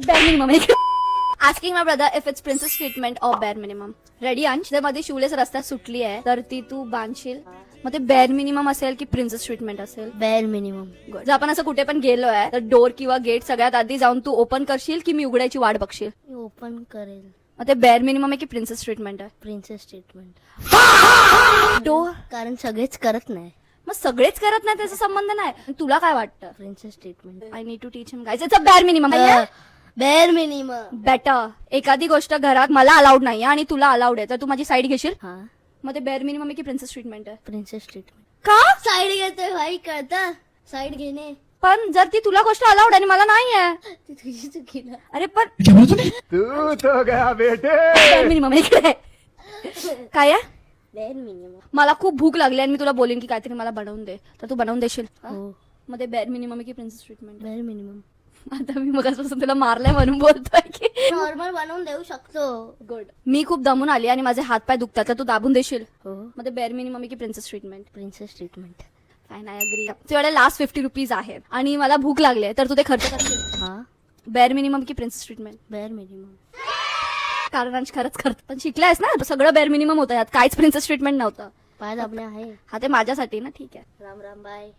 bare minimum. Asking my brother if it's princess treatment or bare minimum. Ready अंश? जर मध्ये shoelace रस्त्यात सुटली आहे तर ती तू बांधशील, मग ते बेअर मिनिमम असेल की प्रिन्सेस ट्रीटमेंट असेल? Bare minimum. जर आपण असं कुठे पण गेलोय तर डोर किंवा गेट सगळ्यात आधी जाऊन तू ओपन करशील की मी उघडायची वाट बघशील? मी ओपन करेल. मग ते बेअर मिनिमम आहे की प्रिन्सेस ट्रीटमेंट आहे? Princess treatment. डोर कारण सगळेच करत नाही. मग सगळेच करत नाही त्याचा संबंध नाही. तुला काय वाटतं? Princess treatment. I need to teach him guys, it's a bare minimum. Bare minimum. Better. एखादी गोष्ट घरात मला अलाउड नाही आणि तुला अलाउड आहे तर तू माझी साईड घेशील? हा. मग ते बेअर मिनिमम आहे की प्रिन्सेस ट्रीटमेंट आहे? Princess treatment. का? साईड घेतोय भाई, कळतं? साईड घेणे पण जर ती तुला गोष्ट अलाउड आणि मला नाही आहे? ती तुझी चुकीला. अरे पण तू तो गया बेटे. बेअर मिनिमम इकडे काय आहे? Bare minimum. मला खूप भूक लागली आणि मी तुला बोलेन की काहीतरी मला बनवून दे, तर तू बनवून देशील? हो. मग ते बेअर मिनिमम आहे की प्रिन्सेस ट्रीटमेंट? Bare minimum. आता मी मगाचपासून तुला मारलंय म्हणून बोलतोय की नॉर्मल बनवून देऊ शकतो. गुड. मी खूप दमून आली आणि माझे हात पाय दुखतात तर तू दाबून देशील? हो. मग ते बेअर मिनिमम आहे की princess treatment? Princess treatment. Fine, I agree. तुझ्याकडे लास्ट 50 रुपीज आहेत आणि मला भूक लागली तर तू ते खर्च करशील? हा. बेअर मिनिमम की प्रिन्सेस ट्रीटमेंट? Bare minimum. कारण अंश खरंच करत, पण शिकलायस ना, सगळं बेअर मिनिमम होतं, यात काहीच प्रिन्सेस ट्रीटमेंट नव्हतं. पाय दाबणे आहे. हा ते माझ्यासाठी ना. ठीक आहे. राम राम. बाय.